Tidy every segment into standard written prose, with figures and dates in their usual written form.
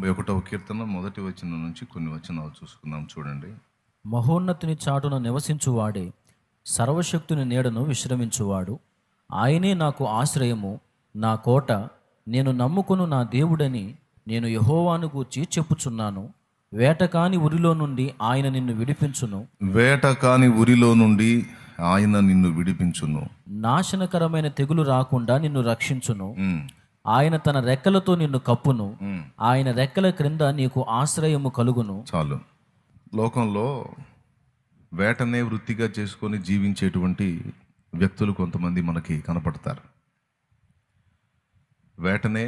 91వ కీర్తన మొదటి వచనం నుంచి కొన్ని వచనాలు చూసుకుందాం. చూడండి. మహోన్నతుని చాటున నివసించువాడే, సర్వశక్తుని నీడను విశ్రమించువాడు. ఆయనే నాకు ఆశ్రయము, నా కోట, నేను నమ్ముకొను నా దేవుడని నేను యెహోవాను గూర్చి చెప్పుచున్నాను. వేటకాని ఉరిలో నుండి ఆయన నిన్ను విడిపించును. వేట కాని ఉరిలో నుండి ఆయన నిన్ను విడిపించును. నాశనకరమైన తెగులు రాకుండా నిన్ను రక్షించును. ఉమ్, ఆయన తన రెక్కలతో నిన్ను కప్పును. ఉమ్. ఆయన రెక్కల క్రింద నీకు ఆశ్రయము కలుగును. చాలు. లోకంలో వేటనే వృత్తిగా చేసుకొని జీవించేటువంటి వ్యక్తులు కొంతమంది మనకి కనపడతారు. వేటనే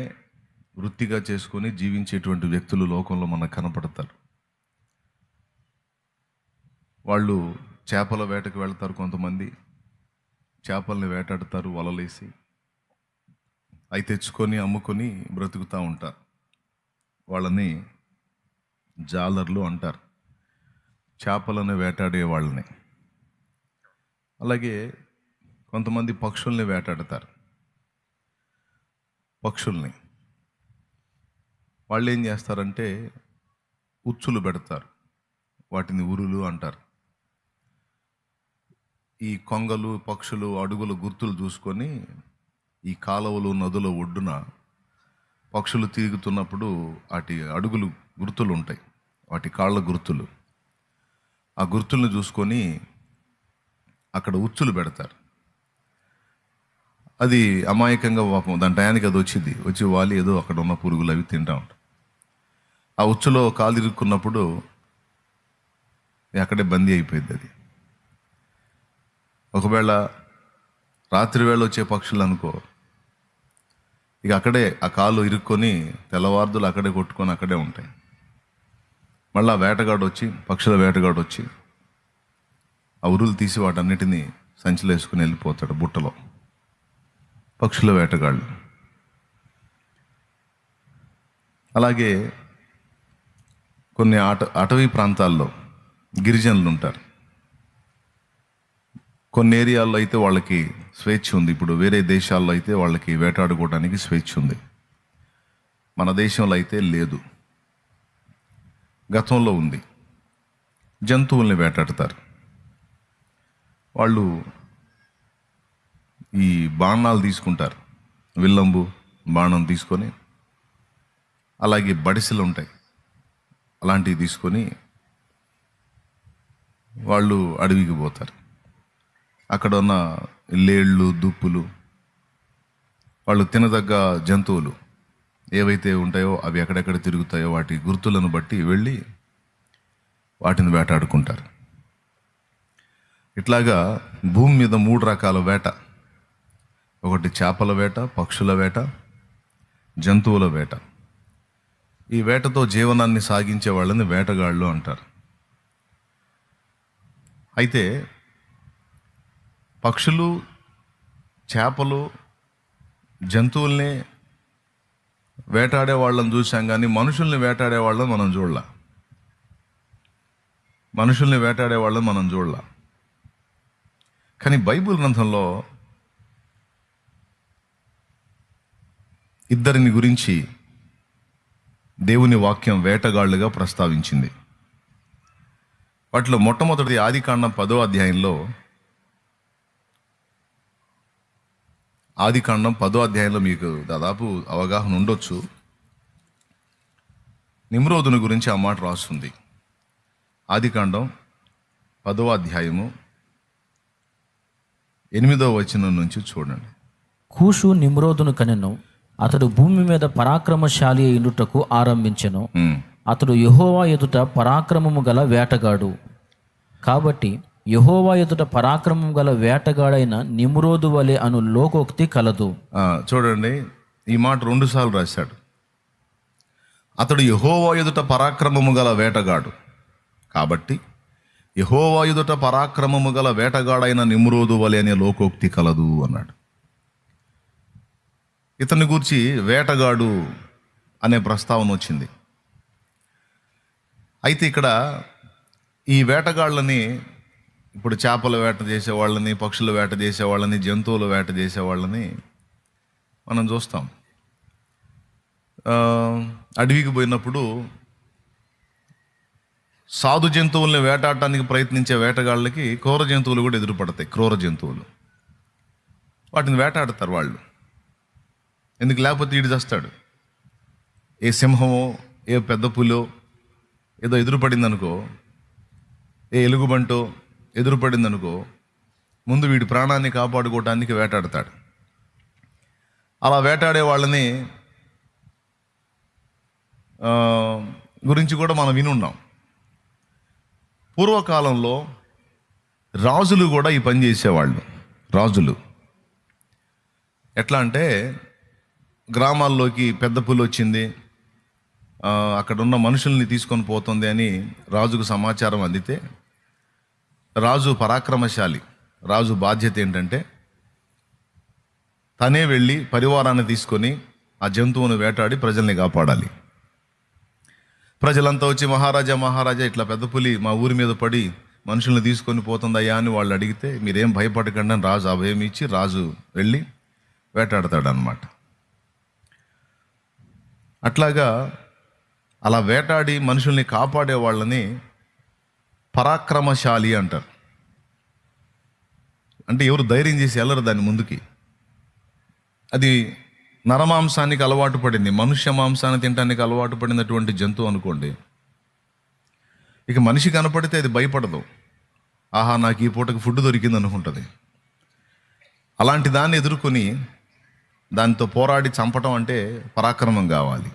వృత్తిగా చేసుకొని జీవించేటువంటి వ్యక్తులు లోకంలో మనకు కనపడతారు. వాళ్ళు చేపల వేటకు వెళ్తారు, కొంతమంది చేపల్ని వేటాడతారు వలలేసి, అవి తెచ్చుకొని అమ్ముకొని బ్రతుకుతూ ఉంటారు. వాళ్ళని జాలర్లు అంటారు, చేపలను వేటాడే వాళ్ళని. అలాగే కొంతమంది పక్షుల్ని వేటాడతారు. పక్షుల్ని వాళ్ళు ఏం చేస్తారంటే ఉచ్చులు పెడతారు, వాటిని ఉరులు అంటారు. ఈ కొంగలు, పక్షులు అడుగుల గుర్తులు చూసుకొని ఈ కాలువలు, నదుల ఒడ్డున పక్షులు తిరుగుతున్నప్పుడు వాటి అడుగులు గుర్తులు ఉంటాయి, వాటి కాళ్ళ గుర్తులు. ఆ గుర్తులను చూసుకొని అక్కడ ఉచ్చులు పెడతారు. అది అమాయకంగా పాపం దాని టయానికి అది వచ్చి వాలి ఏదో అక్కడ ఉన్న పురుగులు అవి తింటా ఉంటాయి. ఆ ఉచ్చులో కాలు ఇరుక్కున్నప్పుడు అక్కడే బందీ అయిపోయింది అది. ఒకవేళ రాత్రి వేళ వచ్చే పక్షులు అనుకో, ఇక అక్కడే ఆ కాలు ఇరుక్కొని తెల్లవార్దులు అక్కడే కొట్టుకొని అక్కడే ఉంటాయి. మళ్ళీ వేటగాడు వచ్చి, పక్షుల వేటగాడు వచ్చి ఆ ఉరులు తీసి వాటన్నిటినీ సంచిలో వేసుకుని వెళ్ళిపోతాడు బుట్టలో. పక్షుల వేటగాళ్ళు. అలాగే కొన్ని అటవీ ప్రాంతాల్లో గిరిజనులు ఉంటారు. కొన్ని ఏరియాల్లో అయితే వాళ్ళకి స్వేచ్ఛ ఉంది. ఇప్పుడు వేరే దేశాల్లో అయితే వాళ్ళకి వేటాడుకోవడానికి స్వేచ్ఛ ఉంది, మన దేశంలో అయితే లేదు. గతంలో ఉంది. జంతువుల్ని వేటాడతారు వాళ్ళు. ఈ బాణాలు తీసుకుంటారు, విల్లంబు బాణం తీసుకొని, అలాగే బడిసెలు ఉంటాయి, అలాంటివి తీసుకొని వాళ్ళు అడవికి పోతారు. అక్కడ ఉన్న లేళ్ళు, దుప్పులు, వాళ్ళు తినదగ్గ జంతువులు ఏవైతే ఉంటాయో అవి ఎక్కడెక్కడ తిరుగుతాయో వాటి గుర్తులను బట్టి వెళ్ళి వాటిని వేటాడుకుంటారు. ఇట్లాగా భూమి మీద 3 రకాల వేట. ఒకటి చేపల వేట, పక్షుల వేట, జంతువుల వేట. ఈ వేటతో జీవనాన్ని సాగించే వాళ్ళని వేటగాళ్ళు అంటారు. అయితే పక్షులు, చేపలు, జంతువుల్ని వేటాడే వాళ్ళని చూసాం, కానీ మనుషుల్ని వేటాడే వాళ్ళని మనం చూడలా. మనుషుల్ని వేటాడే వాళ్ళని మనం చూడలా. కానీ బైబిల్ గ్రంథంలో ఇద్దరిని గురించి దేవుని వాక్యం వేటగాళ్ళుగా ప్రస్తావించింది. వాటిలో మొట్టమొదటి ఆదికాండం 10వ అధ్యాయంలో, ఆదికాండం 10వ అధ్యాయంలో మీకు దాదాపు అవగాహన ఉండొచ్చు. నిమ్రోదుని గురించి ఆ మాట రాస్తుంది. ఆదికాండం 10వ అధ్యాయము 8వ వచనం నుంచి చూడండి. కూషు నిమ్రోదును కనెను. అతడు భూమి మీద పరాక్రమశాలి అయినటకు ఆరంభించెను. అతడు యెహోవా ఎదుట పరాక్రమము గల వేటగాడు. కాబట్టి యెహోవా ఎదుట పరాక్రమం గల వేటగాడైన నిమ్రోదు వలె అను లోకోక్తి కలదు. చూడండి, ఈ మాట 2 సార్లు రాశాడు. అతడు యెహోవా ఎదుట పరాక్రమము గల వేటగాడు, కాబట్టి యెహోవా ఎదుట పరాక్రమము గల వేటగాడైన నిమ్రోదు వలె అనే లోకోక్తి కలదు అన్నాడు. ఇతని గురించి వేటగాడు అనే ప్రస్తావన వచ్చింది. అయితే ఇక్కడ ఈ వేటగాళ్ళని, ఇప్పుడు చేపల వేట చేసేవాళ్ళని, పక్షుల వేట చేసేవాళ్ళని, జంతువుల వేట చేసేవాళ్ళని మనం చూస్తాం. అడవికి పోయినప్పుడు సాధు జంతువుల్ని వేటాడటానికి ప్రయత్నించే వేటగాళ్ళకి క్రూర జంతువులు కూడా ఎదురుపడతాయి. క్రూర జంతువులు వాటిని వేటాడతారు వాళ్ళు. ఎందుకు? లేకపోతే ఈడు చేస్తాడు. ఏ సింహమో ఏ పెద్ద పులో ఏదో ఎదురుపడింది అనుకో, ఏ ఎలుగుబంటో ఎదురుపడింది అనుకో, ముందు వీడి ప్రాణాన్ని కాపాడుకోవటానికి వేటాడతాడు. అలా వేటాడే వాళ్ళని గురించి కూడా మనం వినున్నాం. పూర్వకాలంలో రాజులు కూడా ఈ పని చేసేవాళ్ళు. రాజులు ఎట్లా అంటే, గ్రామాల్లోకి పెద్ద పులి వచ్చింది, అక్కడ ఉన్న మనుషుల్ని తీసుకొని పోతుంది అని రాజుకు సమాచారం అందితే, రాజు పరాక్రమశాలి. రాజు బాధ్యత ఏంటంటే తనే వెళ్ళి పరివారాన్ని తీసుకొని ఆ జంతువును వేటాడి ప్రజల్ని కాపాడాలి. ప్రజలంతా వచ్చి మహారాజా మహారాజా ఇట్లా పెద్ద పులి మా ఊరి మీద పడి మనుషుల్ని తీసుకొని పోతుందయ్యా అని వాళ్ళు అడిగితే, మీరేం భయపడకండి అని రాజు అభయం ఇచ్చి రాజు వెళ్ళి వేటాడతాడనమాట. అట్లాగా అలా వేటాడి మనుషుల్ని కాపాడే వాళ్ళని పరాక్రమశాలి అంటారు. అంటే ఎవరు ధైర్యం చేసి వెళ్ళరు దాని ముందుకి. అది నరమాంసానికి అలవాటు పడింది, మనుష్య మాంసాన్ని తినడానికి అలవాటు పడినటువంటి జంతువు అనుకోండి. ఇక మనిషి కనపడితే అది భయపడదు. ఆహా, నాకు ఈ పూటకి ఫుడ్ దొరికింది అనుకుంటుంది. అలాంటి దాన్ని ఎదుర్కొని దాంతో పోరాడి చంపటం అంటే పరాక్రమం కావాలి.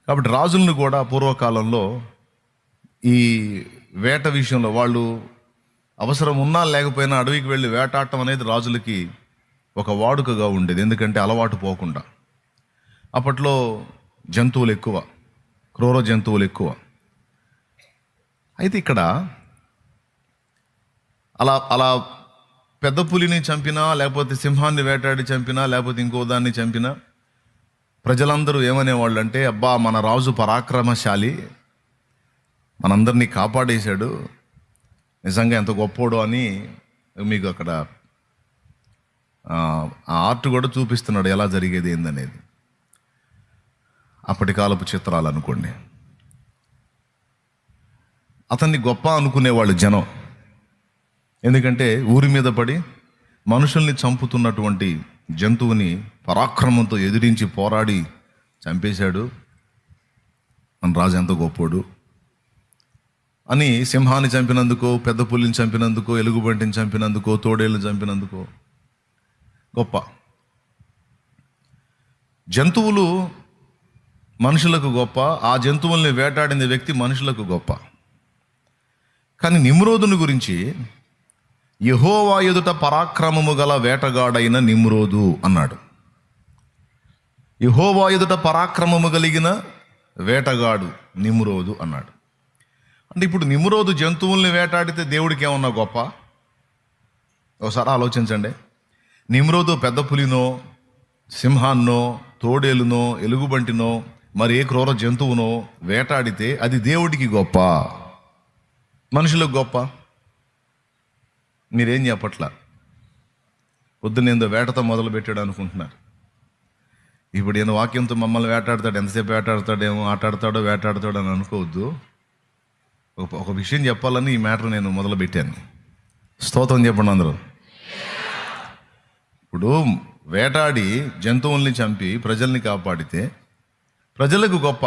కాబట్టి రాజులను కూడా పూర్వకాలంలో ఈ వేట విషయంలో వాళ్ళు అవసరం ఉన్నా లేకపోయినా అడవికి వెళ్ళి వేటాడటం అనేది రాజులకి ఒక వాడుకగా ఉండేది. ఎందుకంటే అలవాటు పోకుండా. అప్పట్లో జంతువులు ఎక్కువ, క్రూర జంతువులు ఎక్కువ. అయితే ఇక్కడ అలా అలా పెద్ద పులిని చంపినా, లేకపోతే సింహాన్ని వేటాడి చంపినా, లేకపోతే ఇంకో దాన్ని చంపినా ప్రజలందరూ ఏమనేవాళ్ళు అంటే, అబ్బా మన రాజు పరాక్రమశాలి, మనందరినీ కాపాడేశాడు, నిజంగా ఎంత గొప్పోడు అని మీకు అక్కడ ఆ ఆర్ట్ కూడా చూపిస్తున్నాడు ఎలా జరిగేది ఏందనేది. అప్పటి కాలపు చిత్రాలు అనుకోండి. అతన్ని గొప్ప అనుకునేవాళ్ళు జనం. ఎందుకంటే ఊరి మీద పడి మనుషుల్ని చంపుతున్నటువంటి జంతువుని పరాక్రమంతో ఎదిరించి పోరాడి చంపేశాడు, మన రాజు ఎంత గొప్పోడు అని. సింహాన్ని చంపినందుకో, పెద్ద పులిని చంపినందుకో, ఎలుగుబంటిని చంపినందుకో, తోడేళ్ళని చంపినందుకో గొప్ప. జంతువులు మనుషులకు గొప్ప, ఆ జంతువుల్ని వేటాడిన వ్యక్తి మనుషులకు గొప్ప. కానీ నిమ్రోదుని గురించి, యెహోవా ఎదుట పరాక్రమము గల వేటగాడైన నిమ్రోదు అన్నాడు. యెహోవా ఎదుట పరాక్రమము కలిగిన వేటగాడు నిమ్రోదు అన్నాడు. అంటే ఇప్పుడు నిమ్రోదు జంతువుల్ని వేటాడితే దేవుడికి ఏమన్నా గొప్ప? ఒకసారి ఆలోచించండి. నిమ్రోదు పెద్ద పులినో, సింహాన్నో, తోడేలునో, ఎలుగుబంటినో, మరి ఏ క్రూర జంతువునో వేటాడితే అది దేవుడికి గొప్ప, మనుషులకు గొప్ప? మీరేం చెప్పట్లా. పొద్దున్నేందో వేటతో మొదలు పెట్టాడు అనుకుంటున్నారు. ఇప్పుడు ఏదో వాక్యంతో మమ్మల్ని వేటాడతాడు, ఎంతసేపు వేటాడతాడేమో, ఆటాడతాడో వేటాడతాడో అని అనుకోవద్దు. ఒక విషయం చెప్పాలని ఈ మ్యాటర్ నేను మొదలు పెట్టాను. స్తోత్రం చెప్పండి అందరూ. ఇప్పుడు వేటాడి జంతువుల్ని చంపి ప్రజల్ని కాపాడితే ప్రజలకు గొప్ప.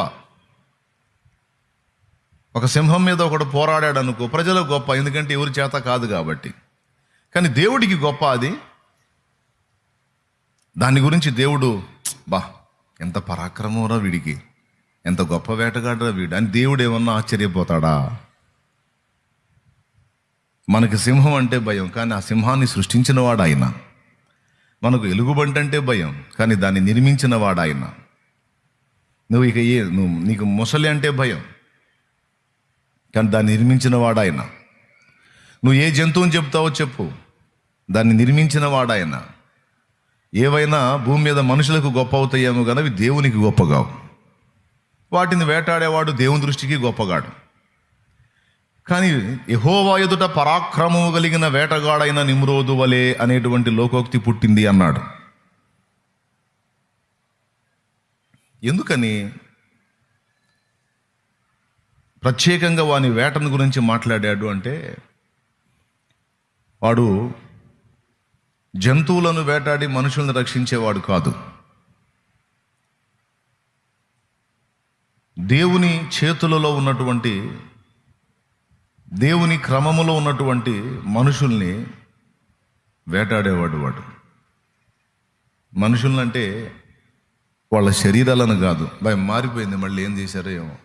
ఒక సింహం మీద ఒకడు పోరాడాడు అనుకో, ప్రజలకు గొప్ప, ఎందుకంటే ఎవరి చేత కాదు కాబట్టి. కానీ దేవుడికి గొప్ప అది. దాని గురించి దేవుడు, బా ఎంత పరాక్రమంరా వీడికి, ఎంత గొప్ప వేటగాడరా వీడు అని దేవుడు ఏమన్నా ఆశ్చర్యపోతాడా? మనకి సింహం అంటే భయం, కానీ ఆ సింహాన్ని సృష్టించిన వాడు ఆయన. మనకు ఎలుగుబంటి అంటే భయం, కానీ దాన్ని నిర్మించిన వాడు ఆయన. నీకు ముసలి అంటే భయం, కానీ దాన్ని నిర్మించిన వాడు ఆయన. నువ్వు ఏ జంతువుని చెప్తావో చెప్పు, దాన్ని నిర్మించిన వాడు ఆయన. ఏవైనా భూమి మీద మనుషులకు గొప్ప అవుతాయేమో కానీ అవి దేవునికి గొప్పగావు. వాటిని వేటాడేవాడు దేవుని దృష్టికి గొప్పగాడు. కానీ యెహోవా ఎదుట పరాక్రమము కలిగిన వేటగాడైన నిమ్రోదు వలె అనేటువంటి లోకోక్తి పుట్టింది అన్నాడు. ఎందుకని ప్రత్యేకంగా వాని వేటను గురించి మాట్లాడాడు అంటే, వాడు జంతువులను వేటాడి మనుషులను రక్షించేవాడు కాదు. దేవుని చేతులలో ఉన్నటువంటి, దేవుని క్రమములో ఉన్నటువంటి మనుషుల్ని వేటాడేవాడు. వాడు మనుషులంటే వాళ్ళ శరీరాలను కాదు. భయం మారిపోయింది, మళ్ళీ ఏం చేశారో ఏమో.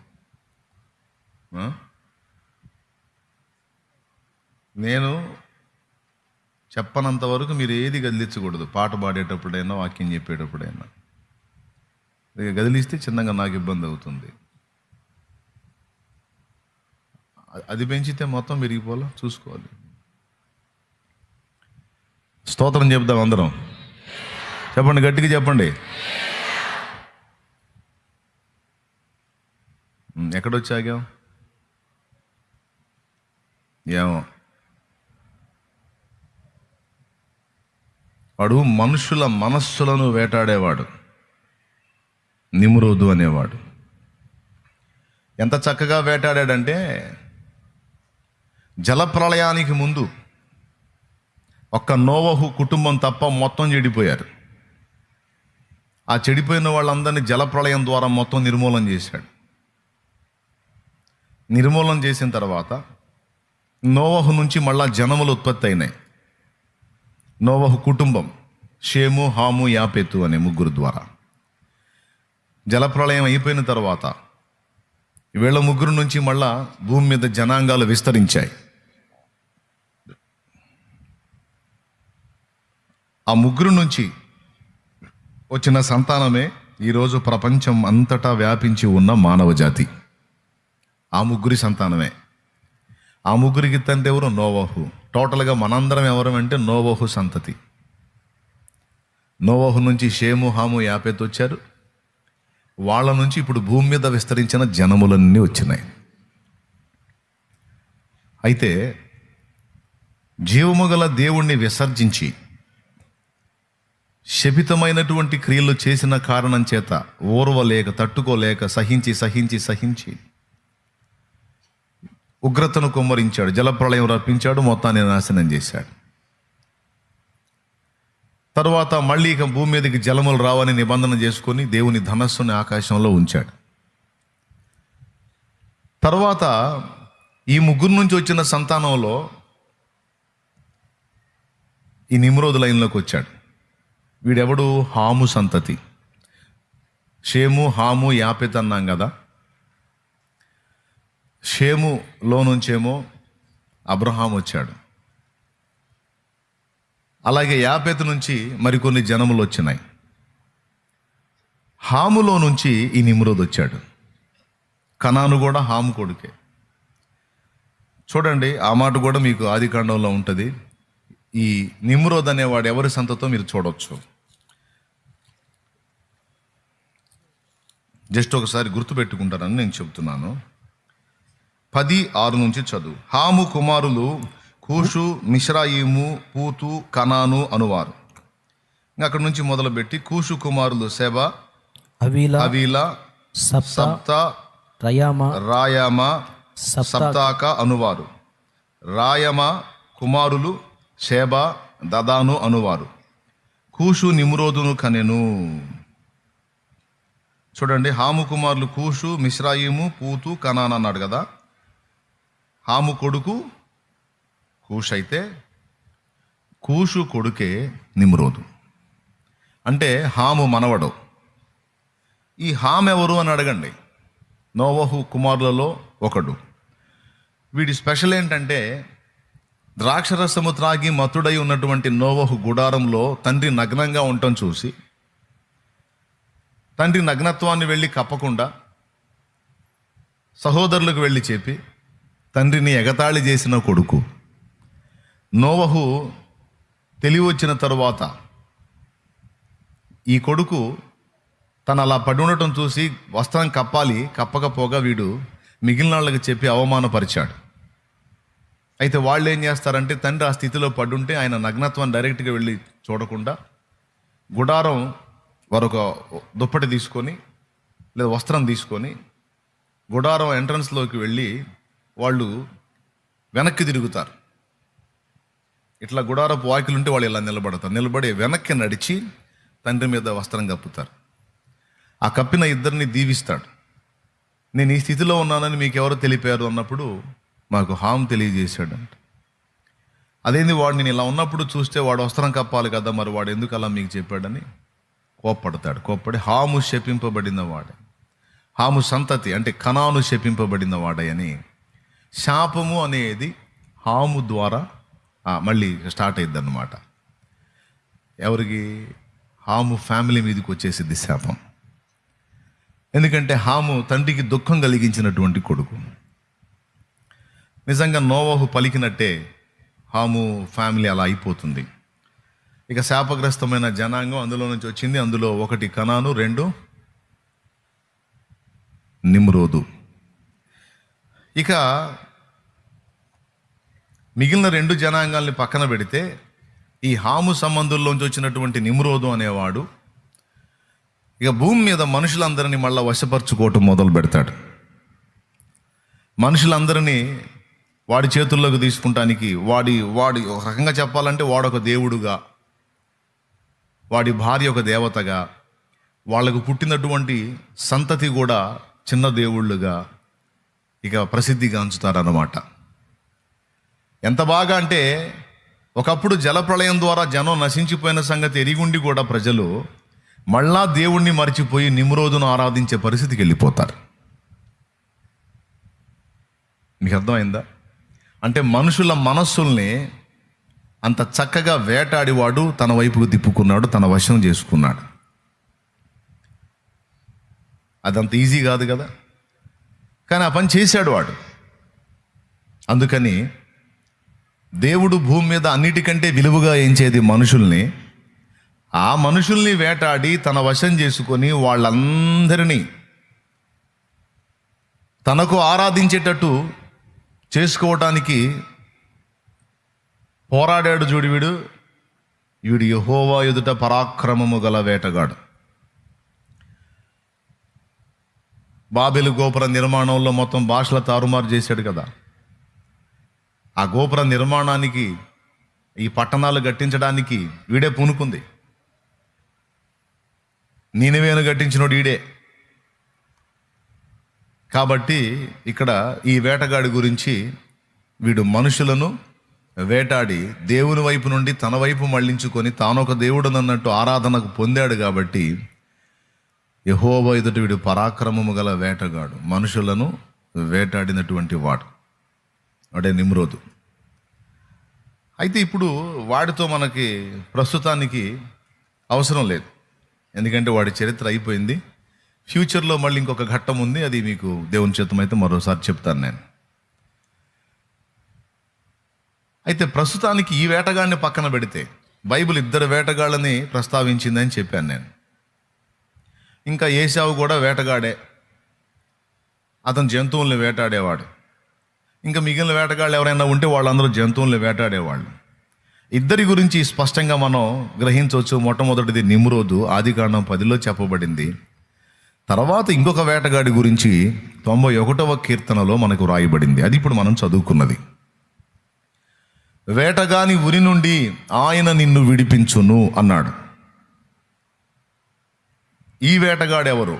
నేను చెప్పనంత వరకు మీరు ఏది గదిలించకూడదు. పాట పాడేటప్పుడైనా, వాక్యం చెప్పేటప్పుడైనా. ఇక గదిలిస్తే చిన్నగా నాకు ఇబ్బంది అవుతుంది. అది పెంచితే మొత్తం విరిగిపోలా, చూసుకోవాలి. స్తోత్రం చెప్దాం అందరం. చెప్పండి, గట్టిగా చెప్పండి. ఎక్కడొచ్చాగాం ఏమో. వాడు మనుషుల మనస్సులను వేటాడేవాడు, నిమ్రోదు అనేవాడు. ఎంత చక్కగా వేటాడాడంటే, జలప్రళయానికి ముందు ఒక్క నోవహు కుటుంబం తప్ప మొత్తం చెడిపోయారు. ఆ చెడిపోయిన వాళ్ళందరినీ జలప్రళయం ద్వారా మొత్తం నిర్మూలన చేశాడు. నిర్మూలన చేసిన తర్వాత నోవహు నుంచి మళ్ళా జనములు ఉత్పత్తి అయినాయి. నోవహు కుటుంబం, షేము, హాము, యాపెతు అనే ముగ్గురు ద్వారా. జలప్రళయం అయిపోయిన తర్వాత వీళ్ళ ముగ్గురు నుంచి మళ్ళా భూమి మీద జనాంగాలు విస్తరించాయి. ఆ ముగ్గురు నుంచి వచ్చిన సంతానమే ఈరోజు ప్రపంచం అంతటా వ్యాపించి ఉన్న మానవ జాతి. ఆ ముగ్గురి సంతానమే. ఆ ముగ్గురికి తండ్రి ఎవరు? నోవహు. టోటల్గా మనందరం ఎవరం అంటే నోవహు సంతతి. నోవహు నుంచి షేము, హాము, యాపెతు వచ్చారు. వాళ్ళ నుంచి ఇప్పుడు భూమి మీద విస్తరించిన జనములన్నీ వచ్చినాయి. అయితే జీవము గల దేవుణ్ణి విసర్జించి శపితమైనటువంటి క్రియలు చేసిన కారణం చేత ఓర్వలేక, తట్టుకోలేక, సహించి ఉగ్రతను కుమ్మరించాడు. జలప్రళయం రప్పించాడు, మొత్తాన్ని నాశనం చేశాడు. తరువాత మళ్ళీ ఇక భూమి మీదకి జలములు రావని నిబంధన చేసుకొని దేవుని ధనస్సుని ఆకాశంలో ఉంచాడు. తర్వాత ఈ ముగ్గురు నుంచి వచ్చిన సంతానంలో ఈ నిమ్రోదు లైన్లోకి వచ్చాడు. వీడెవడు? హాము సంతతి. షేము, హాము, యాపెతు అన్నాం కదా. షేములో నుంచేమో అబ్రహాం వచ్చాడు. అలాగే యాపెతు నుంచి మరికొన్ని జనములు వచ్చినాయి. హాములో నుంచి ఈ నిమ్రోదు వచ్చాడు. కనాను కూడా హాము కొడుకే. చూడండి, ఆ మాట కూడా మీకు ఆదికాండంలో ఉంటుంది. ఈ నిమ్రోద్ అనేవాడు ఎవరి సంతతో మీరు చూడవచ్చు. జస్ట్ ఒకసారి గుర్తుపెట్టుకుంటారని నేను చెప్తున్నాను. 10:6 నుంచి చదువు. హాము కుమారులు కూషు, మిశ్రాయిము, పూతు, కనాను అనువారు. అక్కడ నుంచి మొదలుపెట్టి కూషు కుమారులు సెబా, హవీలా, సప్తా, రాయమా, సప్తాక అనువారు. రాయమ కుమారులు షేబా, దదాను అనువారు. కూషు నిమ్రోదును కనెను. చూడండి, హాము కుమారులు కూషు, మిశ్రాయిము, పూతు, కనాన్ అన్నాడు కదా. హాము కొడుకు కూష్ అయితే కూషు కొడుకే నిమ్రోదు. అంటే హాము మనవడు. ఈ హామ్ ఎవరు అని అడగండి. నోవహు కుమారులలో ఒకడు. వీడి స్పెషల్ ఏంటంటే, ద్రాక్షరసము త్రాగి మత్తుడై ఉన్నటువంటి నోవహు గుడారంలో తండ్రి నగ్నంగా ఉండటం చూసి తండ్రి నగ్నత్వాన్ని వెళ్ళి కప్పకుండా సహోదరులకు వెళ్ళి చెప్పి తండ్రిని ఎగతాళి చేసిన కొడుకు. నోవహు తెలివి వచ్చిన తరువాత ఈ కొడుకు తను అలా పడి ఉండటం చూసి వస్త్రం కప్పాలి, కప్పకపోగా వీడు మిగిలిన వాళ్ళకి చెప్పి అవమానపరిచాడు. అయితే వాళ్ళు ఏం చేస్తారంటే, తండ్రి ఆ స్థితిలో పడుంటే ఆయన నగ్నత్వాన్ని డైరెక్ట్గా వెళ్ళి చూడకుండా గుడారం వారొక దుప్పటి తీసుకొని లేదా వస్త్రం తీసుకొని గుడారం ఎంట్రన్స్లోకి వెళ్ళి వాళ్ళు వెనక్కి తిరుగుతారు. ఇట్లా గుడారపు వాకిలు ఉంటే వాళ్ళు ఇలా నిలబడతారు. నిలబడి వెనక్కి నడిచి తండ్రి మీద వస్త్రం కప్పుతారు. ఆ కప్పిన ఇద్దరిని దీవిస్తాడు. నేను ఈ స్థితిలో ఉన్నానని మీకు ఎవరు తెలిపారు అన్నప్పుడు మాకు హామ్ తెలియజేశాడంట. అదేంది, వాడు నేను ఇలా ఉన్నప్పుడు చూస్తే వాడు వస్త్రం కప్పాలి కదా, మరి వాడు ఎందుకు అలా మీకు చెప్పాడని కోప్పడతాడు. కోప్పడి హాము శపింపబడిన వాడే, హాము సంతతి అంటే కనాను శపింపబడిన వాడని. శాపము అనేది హాము ద్వారా మళ్ళీ స్టార్ట్ అయ్యిద్ది అన్నమాట. ఎవరికి? హాము ఫ్యామిలీ మీదకి వచ్చేసిద్ది శాపం. ఎందుకంటే హాము తండ్రికి దుఃఖం కలిగించినటువంటి కొడుకు. నిజంగా నోవహు పలికినట్టే హాము ఫ్యామిలీ అలా అయిపోతుంది. ఇక శాపగ్రస్తమైన జనాంగం అందులో నుంచి వచ్చింది. అందులో ఒకటి కనాను, రెండు నిమ్రోదు. ఇక మిగిలిన రెండు జనాంగాల్ని పక్కన పెడితే ఈ హాము సంబంధుల్లోంచి వచ్చినటువంటి నిమ్రోదు అనేవాడు ఇక భూమి మీద మనుషులందరినీ మళ్ళీ వశపరుచుకోవటం మొదలు పెడతాడు. మనుషులందరినీ వాడి చేతుల్లోకి తీసుకుంటానికి వాడి ఒక రకంగా చెప్పాలంటే వాడొక దేవుడుగా, వాడి భార్య ఒక దేవతగా, వాళ్లకు పుట్టినటువంటి సంతతి కూడా చిన్న దేవుళ్ళుగా ఇక ప్రసిద్ధిగాంచుతారన్నమాట. ఎంత బాగా అంటే ఒకప్పుడు జలప్రళయం ద్వారా జనం నశించిపోయిన సంగతి ఎరిగుండి కూడా ప్రజలు మళ్ళా దేవుణ్ణి మరిచిపోయి నిమ్రోదును ఆరాధించే పరిస్థితికి వెళ్ళిపోతారు. మీకు అర్థమైందా? అంటే మనుషుల మనస్సుల్ని అంత చక్కగా వేటాడివాడు తన వైపుకు తిప్పుకున్నాడు, తన వశం చేసుకున్నాడు. అదంత ఈజీ కాదు కదా, కానీ ఆ పని చేశాడు వాడు. అందుకని దేవుడు భూమి మీద అన్నిటికంటే విలువగా ఎంచేది మనుషుల్ని. ఆ మనుషుల్ని వేటాడి తన వశం చేసుకొని వాళ్ళందరినీ తనకు ఆరాధించేటట్టు చేసుకోవటానికి పోరాడాడు. చూడు వీడు యెహోవా ఎదుట పరాక్రమము గల వేటగాడు. బాబెలు గోపుర నిర్మాణంలో మొత్తం భాషల తారుమారు చేశాడు కదా. ఆ గోపుర నిర్మాణానికి, ఈ పట్టణాలు కట్టించడానికి వీడే పూనుకుంది. నీనెవేను కట్టించినోడు వీడే. కాబట్టి ఇక్కడ ఈ వేటగాడి గురించి, వీడు మనుషులను వేటాడి దేవుని వైపు నుండి తన వైపు మళ్ళించుకొని తానొక దేవుడనన్నట్టు ఆరాధనకు పొందాడు. కాబట్టి యెహోవా ఎదుట వీడు పరాక్రమము గల వేటగాడు, మనుషులను వేటాడినటువంటి వాడు, వాడే నిమ్రోదు. అయితే ఇప్పుడు వాడితో మనకి ప్రస్తుతానికి అవసరం లేదు, ఎందుకంటే వాడి చరిత్ర అయిపోయింది. ఫ్యూచర్లో మళ్ళీ ఇంకొక ఘట్టం ఉంది, అది మీకు దేవుని చిత్తమైతే మరోసారి చెప్తాను నేను. అయితే ప్రస్తుతానికి ఈ వేటగాడిని పక్కన పెడితే బైబిల్ ఇద్దరు వేటగాళ్ళని ప్రస్తావించిందని చెప్పాను నేను. ఇంకా ఏశావు కూడా వేటగాడే, అతను జంతువుల్ని వేటాడేవాడు. ఇంకా మిగిలిన వేటగాళ్ళు ఎవరైనా ఉంటే వాళ్ళందరూ జంతువుల్ని వేటాడేవాళ్ళు. ఇద్దరి గురించి స్పష్టంగా మనం గ్రహించవచ్చు. మొట్టమొదటిది నిమ్రోదు, ఆదికాండం 10లో చెప్పబడింది. తర్వాత ఇంకొక వేటగాడి గురించి 91వ కీర్తనలో మనకు రాయబడింది. అది ఇప్పుడు మనం చదువుకున్నది. వేటగాని ఉరి నుండి ఆయన నిన్ను విడిపించును అన్నాడు. ఈ వేటగాడు ఎవరు?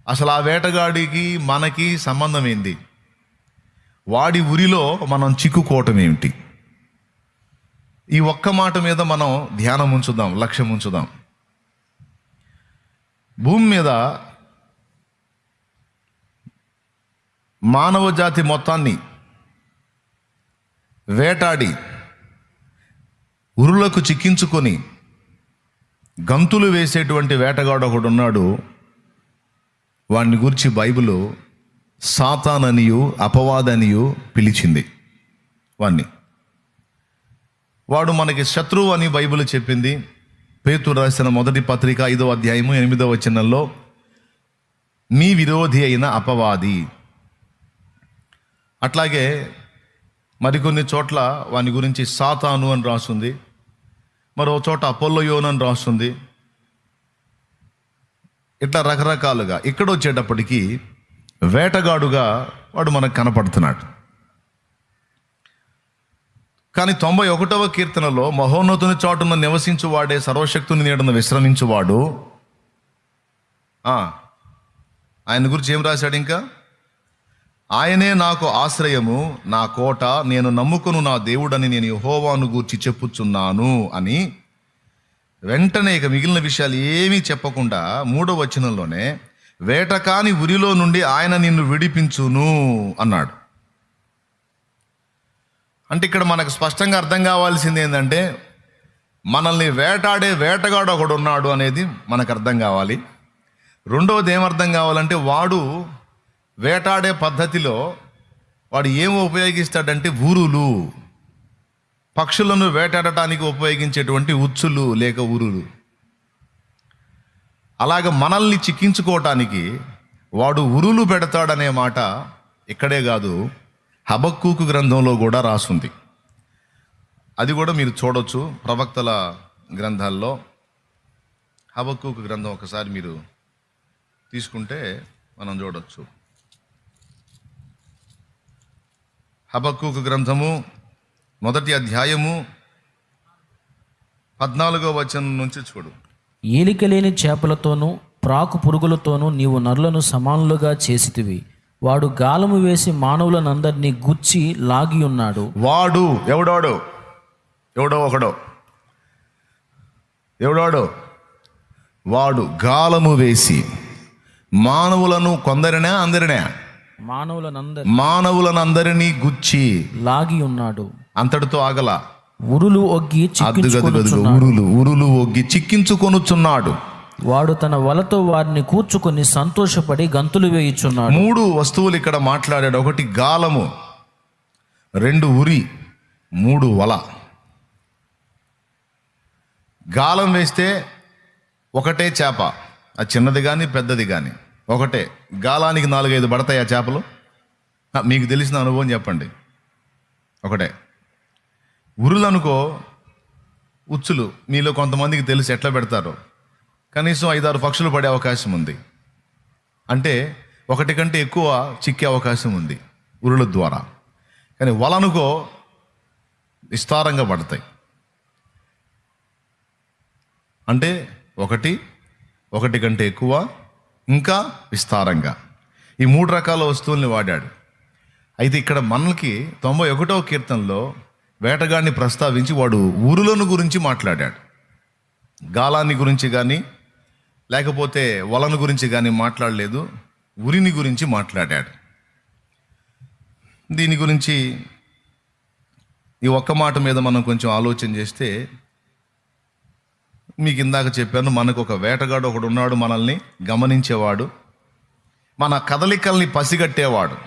అసలు ఆ వేటగాడికి మనకి సంబంధం ఏంటి? వాడి ఉరిలో మనం చిక్కుకోవటం ఏమిటి? ఈ ఒక్క మాట మీద మనం ధ్యానం ఉంచుదాం, లక్ష్యం ఉంచుదాం. భూమి మీద మానవ జాతి మొత్తాన్ని వేటాడి ఉరులకు చిక్కించుకొని గంతులు వేసేటువంటి వేటగాడు ఒకడు ఉన్నాడు. వాడిని గురించి బైబిల్ సాతాననియు అపవాదనియు పిలిచింది. వాడు మనకి శత్రువు అని బైబిల్ చెప్పింది. పేతురు రాసిన మొదటి పత్రిక 5వ అధ్యాయము 8వ వచనంలో మీ విరోధి అయిన అపవాది. అట్లాగే మరికొన్ని చోట్ల వాని గురించి సాతాను అని రాస్తుంది, మరో చోట అపోలోయోన్ అని రాస్తుంది. ఇట్లా రకరకాలుగా ఇక్కడ వచ్చేటప్పటికి వేటగాడుగా వాడు మనకు కనపడుతున్నాడు. కానీ 91వ కీర్తనలో మహోన్నతుని చాటున నివసించువాడే, సర్వశక్తుని నీడన విశ్రమించువాడు, ఆయన గురించి ఏం రాశాడు? ఇంకా ఆయనే నాకు ఆశ్రయము, నా కోట, నేను నమ్ముకును నా దేవుడని నేను యెహోవాను గూర్చి చెప్పుచున్నాను అని వెంటనే ఇక మిగిలిన విషయాలు ఏమీ చెప్పకుండా 3వ వచనంలోనే వేటకాని ఉరిలో నుండి ఆయన నిన్ను విడిపించును అన్నాడు. అంటే ఇక్కడ మనకు స్పష్టంగా అర్థం కావాల్సింది ఏంటంటే, మనల్ని వేటాడే వేటగాడు ఒకడు ఉన్నాడు అనేది మనకు అర్థం కావాలి. రెండవది ఏమర్థం కావాలంటే, వాడు వేటాడే పద్ధతిలో వాడు ఏం ఉపయోగిస్తాడంటే ఉరులు, పక్షులను వేటాడటానికి ఉపయోగించేటువంటి ఉచ్చులు లేక ఉరులు. అలాగ మనల్ని చిక్కించుకోవటానికి వాడు ఉరులు పెడతాడనే మాట ఇక్కడే కాదు, హబక్కూకు గ్రంథంలో కూడా రాసుంది. అది కూడా మీరు చూడొచ్చు ప్రవక్తల గ్రంథాల్లో. హబక్కూకు గ్రంథం ఒకసారి మీరు తీసుకుంటే మనం చూడొచ్చు. హబక్కూకు గ్రంథము 1వ అధ్యాయము 14వ వచనం నుంచి చూడు. ఏలికలేని చేపలతోనూ ప్రాకు పురుగులతోనూ నీవు నరులను సమానులుగా చేసితివి. వాడు గాలము వేసి మానవులనందరినీ గుచ్చి లాగి ఉన్నాడు. వాడు ఎవడో వాడు గాలము వేసి మానవులను కొందరినే అందరినే మానవులనందరినీ గుచ్చి లాగి ఉన్నాడు. అంతటితో ఆగల, ఉరులు ఒగ్గి ఉరులు ఒగ్గి చిక్కించుకొనుచున్నాడు. వాడు తన వలతో వారిని కూర్చుకొని సంతోషపడి గంతులు వేయుచున్నాడు. 3 వస్తువులు ఇక్కడ మాట్లాడాడు. 1 గాలము, 2 ఉరి, 3 వల. గాలం వేస్తే ఒకటే చేప, అది చిన్నది కానీ పెద్దది కానీ ఒకటే. గాలానికి 4-5 పడతాయి ఆ చేపలు. మీకు తెలిసిన అనుభవం చెప్పండి. ఒకటే. ఉరులు అనుకో, ఉచ్చులు మీలో కొంతమందికి తెలిసి ఎట్లా పెడతారో, కనీసం 5-6 పక్షులు పడే అవకాశం ఉంది. అంటే 1 కంటే ఎక్కువ చిక్కే అవకాశం ఉంది ఉరుల ద్వారా. కానీ వలనుకో విస్తారంగా పడతాయి. అంటే 1 కంటే ఎక్కువ, ఇంకా విస్తారంగా, ఈ 3 రకాల వస్తువుల్ని వాడాడు. అయితే ఇక్కడ మనకి 91వ కీర్తనలో వేటగాడిని ప్రస్తావించి వాడు ఉరులను గురించి మాట్లాడాడు. గాలాన్ని గురించి కానీ లేకపోతే వలను గురించి కానీ మాట్లాడలేదు, ఉరిని గురించి మాట్లాడాడు. దీని గురించి ఈ ఒక్క మాట మీద మనం కొంచెం ఆలోచన చేస్తే, మీకు ఇందాక చెప్పాను, మనకు ఒక వేటగాడు ఒకడు ఉన్నాడు, మనల్ని గమనించేవాడు, మన కదలికల్ని పసిగట్టేవాడు,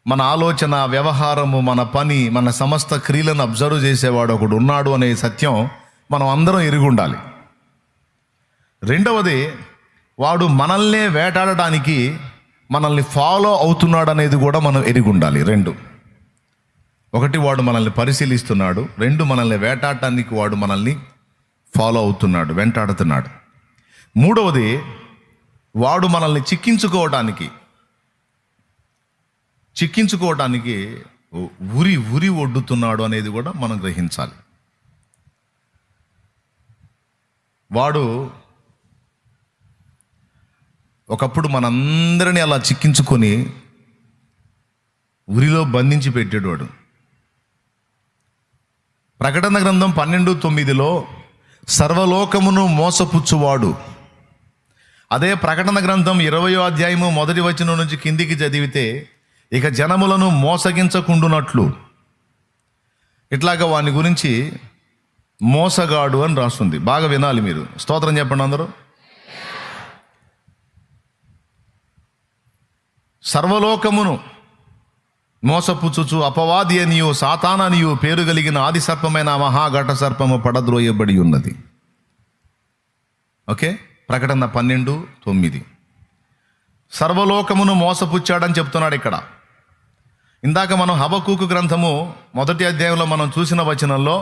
మన ఆలోచన, వ్యవహారము, మన పని, మన సమస్త క్రియలను అబ్జర్వ్ చేసేవాడు ఒకడు ఉన్నాడు అనే సత్యం మనం అందరం ఎరిగి ఉండాలి. రెండవది, వాడు మనల్నే వేటాడడానికి మనల్ని ఫాలో అవుతున్నాడు అనేది కూడా మనం ఎరిగి ఉండాలి. 2, 1 వాడు మనల్ని పరిశీలిస్తున్నాడు, 2 మనల్ని వేటాడటానికి వాడు మనల్ని ఫాలో అవుతున్నాడు, వెంటాడుతున్నాడు. 3వది, వాడు మనల్ని చిక్కించుకోవడానికి ఉరి ఒడ్డుతున్నాడు అనేది కూడా మనం గ్రహించాలి. వాడు ఒకప్పుడు మనందరినీ అలా చిక్కించుకొని ఉరిలో బంధించి పెట్టేవాడు. ప్రకటన గ్రంథం 12:9లో సర్వలోకమును మోసపుచ్చువాడు. అదే ప్రకటన గ్రంథం 20వ అధ్యాయము 1వ వచనం నుంచి కిందికి చదివితే, ఇక జనములను మోసగించకుండునట్లు, ఇట్లాగా వాని గురించి మోసగాడు అని రాస్తుంది. బాగా వినాలి మీరు. స్తోత్రం చెప్పండి అందరూ. సర్వలోకమును మోసపుచ్చుచు అపవాది అనియు సాతాననియు పేరు కలిగిన ఆది సర్పమైన మహాఘట సర్పము పడద్రోయబడి ఉన్నది. ఓకే, ప్రకటన 12:9 సర్వలోకమును మోసపుచ్చాడని చెప్తున్నాడు ఇక్కడ. ఇందాక మనం హబక్కూకు గ్రంథము 1వ అధ్యాయంలో మనం చూసిన వచనంలో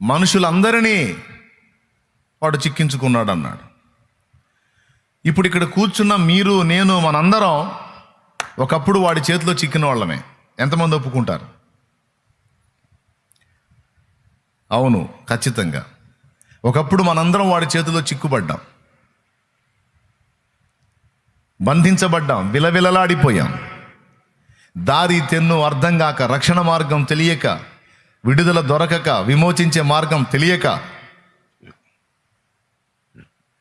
మనుషులందరినీ వాడు చిక్కించుకున్నాడు అన్నాడు. ఇప్పుడు ఇక్కడ కూర్చున్న మీరు, నేను, మనందరం ఒకప్పుడు వాడి చేతిలో చిక్కిన వాళ్ళమే. ఎంతమంది ఒప్పుకుంటారు? అవును, ఖచ్చితంగా. ఒకప్పుడు మనందరం వాడి చేతిలో చిక్కుబడ్డాం, బంధించబడ్డాం, విలవిలలాడిపోయాం. దారి తెన్ను అర్థం కాక, రక్షణ మార్గం తెలియక, విడుదల దొరకక, విమోచించే మార్గం తెలియక,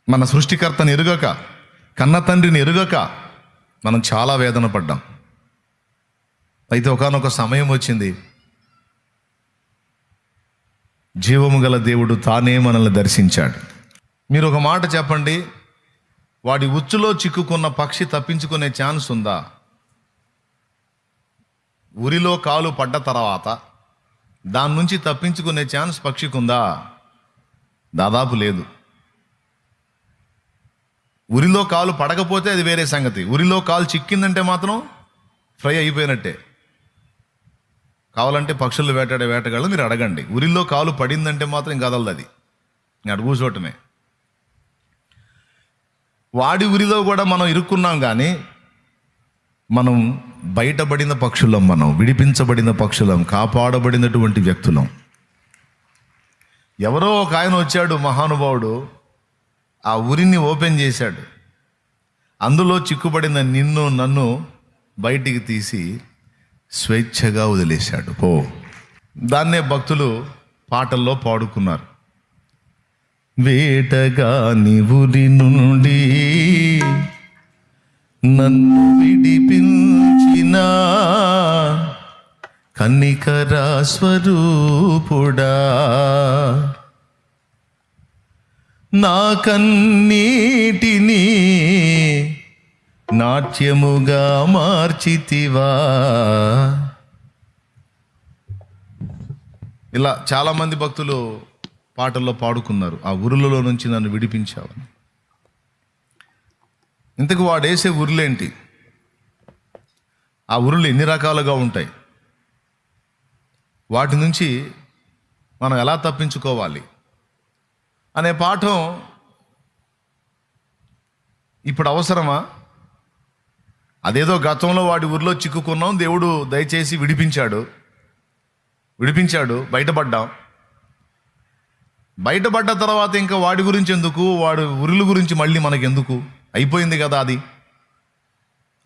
మన సృష్టికర్తని ఎరుగక, కన్న తండ్రిని ఎరుగక మనం చాలా వేదన పడ్డాం. అయితే ఒకానొక సమయం వచ్చింది, జీవము గల దేవుడు తానే మనల్ని దర్శించాడు. మీరు ఒక మాట చెప్పండి, వాడి ఉచ్చులో చిక్కుకున్న పక్షి తప్పించుకునే ఛాన్స్ ఉందా? ఉరిలో కాలు పడ్డ తర్వాత దాని నుంచి తప్పించుకునే ఛాన్స్ పక్షికి ఉందా? దాదాపు లేదు. ఉరిలో కాలు పడకపోతే అది వేరే సంగతి. ఉరిలో కాలు చిక్కిందంటే మాత్రం ఫ్రై అయిపోయినట్టే. కావాలంటే పక్షులు వేటాడే వేటగాళ్ళు మీరు అడగండి. ఉరిలో కాలు పడిందంటే మాత్రం ఇంక కదలదు, అది అటు కూర్చోటమే. వాడి ఉరిలో కూడా మనం ఇరుక్కున్నాం, కానీ మనం బయటపడిన పక్షులం, మనం విడిపించబడిన పక్షులం, కాపాడబడినటువంటి వ్యక్తులం. ఎవరో ఒక ఆయన వచ్చాడు, మహానుభావుడు, ఆ ఉరిని ఓపెన్ చేశాడు. అందులో చిక్కుబడిన నిన్ను నన్ను బయటికి తీసి స్వేచ్ఛగా వదిలేశాడు. పో. దాన్నే భక్తులు పాటల్లో పాడుకున్నారు. వేటగాని ఉరి నుండి నన్ను విడిపించిన కన్నికరా స్వరూపుడా, నా కన్నీటిని నాట్యముగా మార్చితివా. ఇలా చాలామంది భక్తులు పాటల్లో పాడుకున్నారు, ఆ ఉరులలో నుంచి నన్ను విడిపించావు. ఇంతకు వాడేసే ఉరులేంటి? ఆ ఉరులు ఎన్ని రకాలుగా ఉంటాయి? వాటి నుంచి మనం ఎలా తప్పించుకోవాలి అనే పాఠం ఇప్పుడు అవసరమా? అదేదో గతంలో వాడి ఊరిలో చిక్కుకున్నాం, దేవుడు దయచేసి విడిపించాడు, బయటపడ్డాం. బయటపడ్డ తర్వాత ఇంకా వాడి గురించి ఎందుకు, వాడి ఉరుల గురించి మళ్ళీ మనకెందుకు? అయిపోయింది కదా అది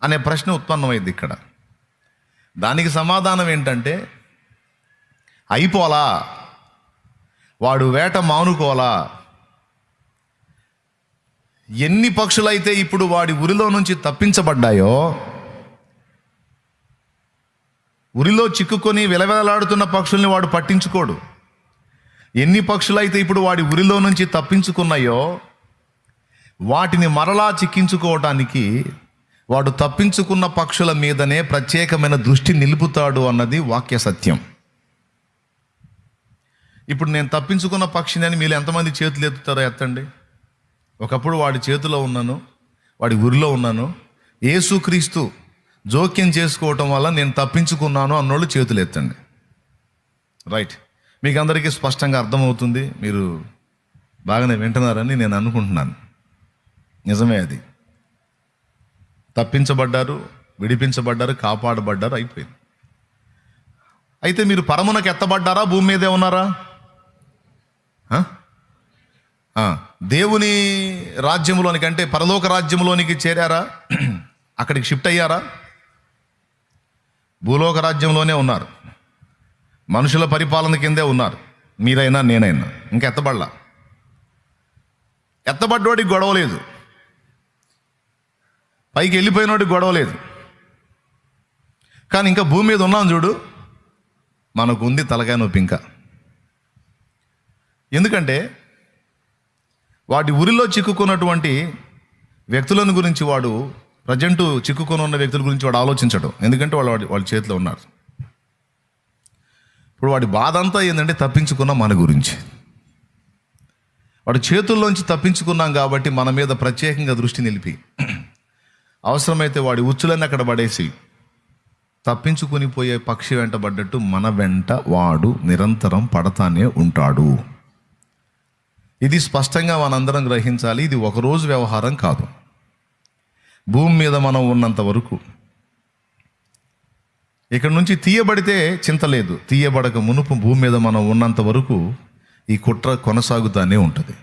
అనే ప్రశ్న ఉత్పన్నమైంది ఇక్కడ. దానికి సమాధానం ఏంటంటే, అయిపోలా, వాడు వేట మానుకోలా. ఎన్ని పక్షులైతే ఇప్పుడు వాడి ఉరిలో నుంచి తప్పించబడ్డాయో, ఉరిలో చిక్కుకొని విలవిలలాడుతున్న పక్షుల్ని వాడు పట్టించుకోడు. ఎన్ని పక్షులైతే ఇప్పుడు వాడి ఉరిలో నుంచి తప్పించుకున్నాయో, వాటిని మరలా చిక్కించుకోవటానికి వాడు తప్పించుకున్న పక్షుల మీదనే ప్రత్యేకమైన దృష్టి నిలుపుతాడు అన్నది వాక్య సత్యం. ఇప్పుడు నేను తప్పించుకున్న పక్షిని అని మీరు ఎంతమంది చేతులు ఎత్తుతారో ఎత్తండి. ఒకప్పుడు వాడి చేతిలో ఉన్నాను, వాడి ఉరిలో ఉన్నాను, యేసుక్రీస్తు జోక్యం చేసుకోవటం వల్ల నేను తప్పించుకున్నాను అన్నోళ్ళు చేతులు ఎత్తండి. రైట్, మీకు అందరికీ స్పష్టంగా అర్థమవుతుంది, మీరు బాగానే వింటున్నారని నేను అనుకుంటున్నాను. నిజమే, అది తప్పించబడ్డారు, విడిపించబడ్డారు, కాపాడబడ్డారు, అయిపోయింది. అయితే మీరు పరమునకు ఎత్తబడ్డారా? భూమి మీదే ఉన్నారా? దేవుని రాజ్యంలోనికి అంటే పరలోక రాజ్యంలోనికి చేరారా? అక్కడికి షిఫ్ట్ అయ్యారా? భూలోక రాజ్యంలోనే ఉన్నారు, మనుషుల పరిపాలన కిందే ఉన్నారు, మీరైనా నేనైనా. ఇంకా ఎత్తబడలా. ఎత్తబడ్డోడికి గొడవ లేదు, పైకి వెళ్ళిపోయినోడికి గొడవ లేదు. కానీ ఇంకా భూమి మీద ఉన్నాం చూడు, మనకు ఉంది తలకాయ నొప్పి ఇంకా. ఎందుకంటే వాటి ఉరిలో చిక్కుకున్నటువంటి వ్యక్తులను గురించి వాడు, ప్రజెంట్ చిక్కుకొని ఉన్న వ్యక్తుల గురించి వాడు ఆలోచించడు. ఎందుకంటే వాళ్ళ చేతిలో ఉన్నారు. ఇప్పుడు వాడి బాధ అంతా ఏంటంటే తప్పించుకున్న మన గురించి. వాడి చేతుల్లోంచి తప్పించుకున్నాం కాబట్టి మన మీద ప్రత్యేకంగా దృష్టి నిలిపి, అవసరమైతే వాడి ఉచ్చులన్నీ అక్కడ పడేసి తప్పించుకుని పోయే పక్షి వెంట పడ్డట్టు మన వెంట వాడు నిరంతరం పడతానే ఉంటాడు. ఇది స్పష్టంగా మనందరం గ్రహించాలి. ఇది ఒకరోజు వ్యవహారం కాదు. భూమి మీద మనం ఉన్నంత వరకు, ఇక్కడ నుంచి తీయబడితే చింత లేదు, తీయబడక మునుపు భూమి మీద మనం ఉన్నంత వరకు ఈ కుట్ర కొనసాగుతూనే ఉంటుంది.